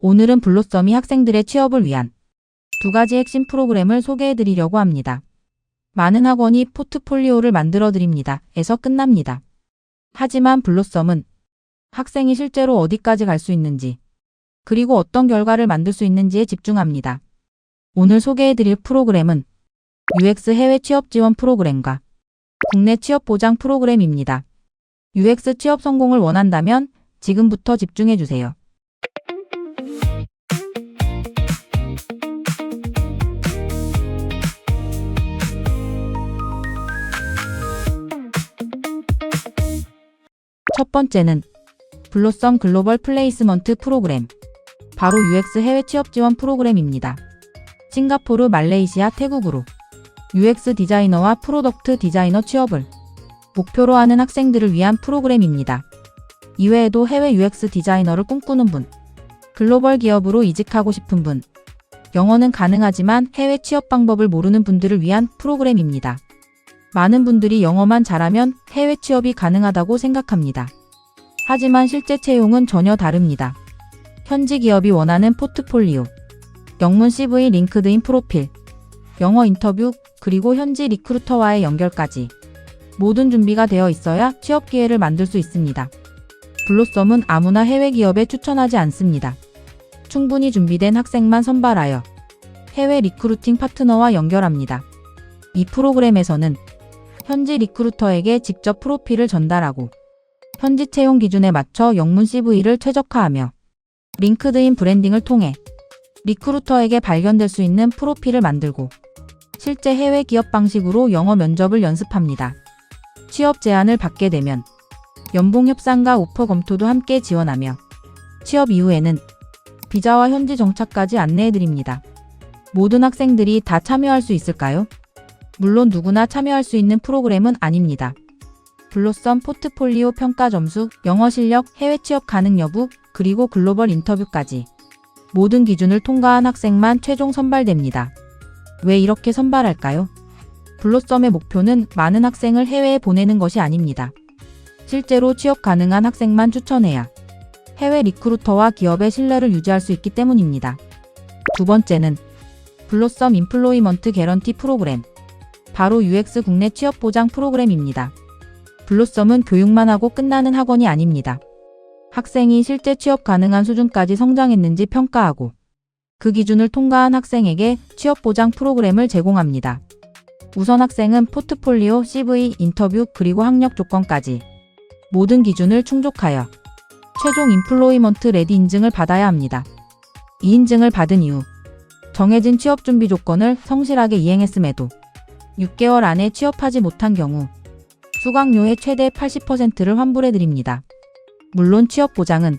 오늘은 블로썸이 학생들의 취업을 위한 두 가지 핵심 프로그램을 소개해드리려고 합니다. 많은 학원이 포트폴리오를 만들어드립니다. 에서 끝납니다. 하지만 블로썸은 학생이 실제로 어디까지 갈 수 있는지, 그리고 어떤 결과를 만들 수 있는지에 집중합니다. 오늘 소개해드릴 프로그램은 UX 해외 취업 지원 프로그램과 국내 취업 보장 프로그램입니다. UX 취업 성공을 원한다면 지금부터 집중해주세요. 첫 번째는 블로썸 글로벌 플레이스먼트 프로그램, 바로 UX 해외 취업 지원 프로그램입니다. 싱가포르, 말레이시아, 태국으로 UX 디자이너와 프로덕트 디자이너 취업을 목표로 하는 학생들을 위한 프로그램입니다. 이외에도 해외 UX 디자이너를 꿈꾸는 분, 글로벌 기업으로 이직하고 싶은 분, 영어는 가능하지만 해외 취업 방법을 모르는 분들을 위한 프로그램입니다. 많은 분들이 영어만 잘하면 해외 취업이 가능하다고 생각합니다. 하지만 실제 채용은 전혀 다릅니다. 현지 기업이 원하는 포트폴리오, 영문 CV, 링크드인 프로필, 영어 인터뷰, 그리고 현지 리크루터와의 연결까지 모든 준비가 되어 있어야 취업 기회를 만들 수 있습니다. 블로썸은 아무나 해외 기업에 추천하지 않습니다. 충분히 준비된 학생만 선발하여 해외 리크루팅 파트너와 연결합니다. 이 프로그램에서는 현지 리크루터에게 직접 프로필을 전달하고 현지 채용 기준에 맞춰 영문 CV를 최적화하며 링크드인 브랜딩을 통해 리크루터에게 발견될 수 있는 프로필을 만들고 실제 해외 기업 방식으로 영어 면접을 연습합니다. 취업 제안을 받게 되면 연봉 협상과 오퍼 검토도 함께 지원하며 취업 이후에는 비자와 현지 정착까지 안내해드립니다. 모든 학생들이 다 참여할 수 있을까요? 물론 누구나 참여할 수 있는 프로그램은 아닙니다. 블로썸 포트폴리오 평가 점수, 영어 실력, 해외 취업 가능 여부, 그리고 글로벌 인터뷰까지 모든 기준을 통과한 학생만 최종 선발됩니다. 왜 이렇게 선발할까요? 블로썸의 목표는 많은 학생을 해외에 보내는 것이 아닙니다. 실제로 취업 가능한 학생만 추천해야 해외 리크루터와 기업의 신뢰를 유지할 수 있기 때문입니다. 두 번째는 블로썸 임플로이먼트 개런티 프로그램, 바로 UX 국내 취업 보장 프로그램입니다. 블로썸은 교육만 하고 끝나는 학원이 아닙니다. 학생이 실제 취업 가능한 수준까지 성장했는지 평가하고 그 기준을 통과한 학생에게 취업 보장 프로그램을 제공합니다. 우선 학생은 포트폴리오, CV, 인터뷰, 그리고 학력 조건까지 모든 기준을 충족하여 최종 임플로이먼트 레디 인증을 받아야 합니다. 이 인증을 받은 이후 정해진 취업 준비 조건을 성실하게 이행했음에도 6개월 안에 취업하지 못한 경우 수강료의 최대 80%를 환불해드립니다. 물론 취업 보장은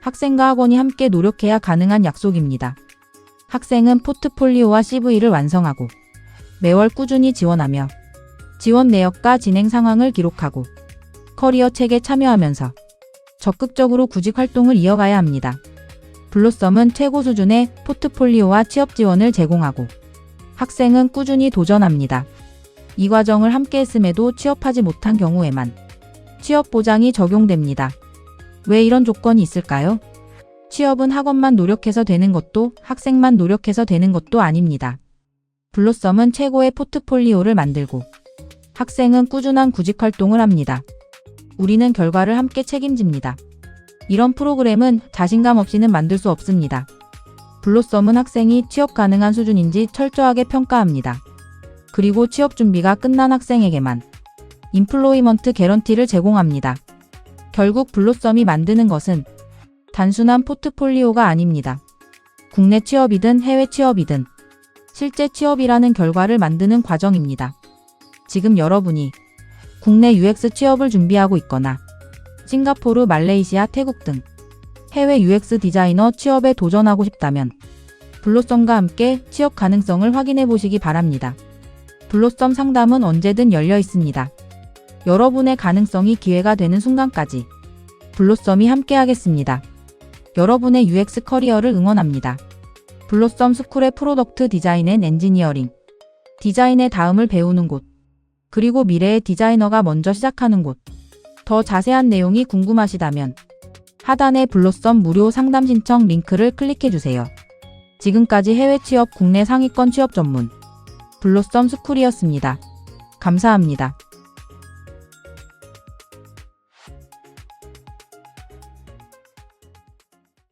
학생과 학원이 함께 노력해야 가능한 약속입니다. 학생은 포트폴리오와 CV를 완성하고 매월 꾸준히 지원하며 지원 내역과 진행 상황을 기록하고 커리어 책에 참여하면서 적극적으로 구직 활동을 이어가야 합니다. 블로썸은 최고 수준의 포트폴리오와 취업 지원을 제공하고 학생은 꾸준히 도전합니다. 이 과정을 함께 했음에도 취업하지 못한 경우에만 취업 보장이 적용됩니다. 왜 이런 조건이 있을까요? 취업은 학원만 노력해서 되는 것도 학생만 노력해서 되는 것도 아닙니다. 블로썸은 최고의 포트폴리오를 만들고 학생은 꾸준한 구직 활동을 합니다. 우리는 결과를 함께 책임집니다. 이런 프로그램은 자신감 없이는 만들 수 없습니다. 블로썸은 학생이 취업 가능한 수준인지 철저하게 평가합니다. 그리고 취업 준비가 끝난 학생에게만 임플로이먼트 개런티를 제공합니다. 결국 블로썸이 만드는 것은 단순한 포트폴리오가 아닙니다. 국내 취업이든 해외 취업이든 실제 취업이라는 결과를 만드는 과정입니다. 지금 여러분이 국내 UX 취업을 준비하고 있거나 싱가포르, 말레이시아, 태국 등 해외 UX 디자이너 취업에 도전하고 싶다면 블로썸과 함께 취업 가능성을 확인해 보시기 바랍니다. 블로썸 상담은 언제든 열려 있습니다. 여러분의 가능성이 기회가 되는 순간까지 블로썸이 함께하겠습니다. 여러분의 UX 커리어를 응원합니다. 블로썸 스쿨의 프로덕트 디자인 앤 엔지니어링, 디자인의 다음을 배우는 곳, 그리고 미래의 디자이너가 먼저 시작하는 곳. 더 자세한 내용이 궁금하시다면 하단의 블로썸 무료 상담 신청 링크를 클릭해주세요. 지금까지 해외 취업 국내 상위권 취업 전문 블로썸 스쿨이었습니다. 감사합니다.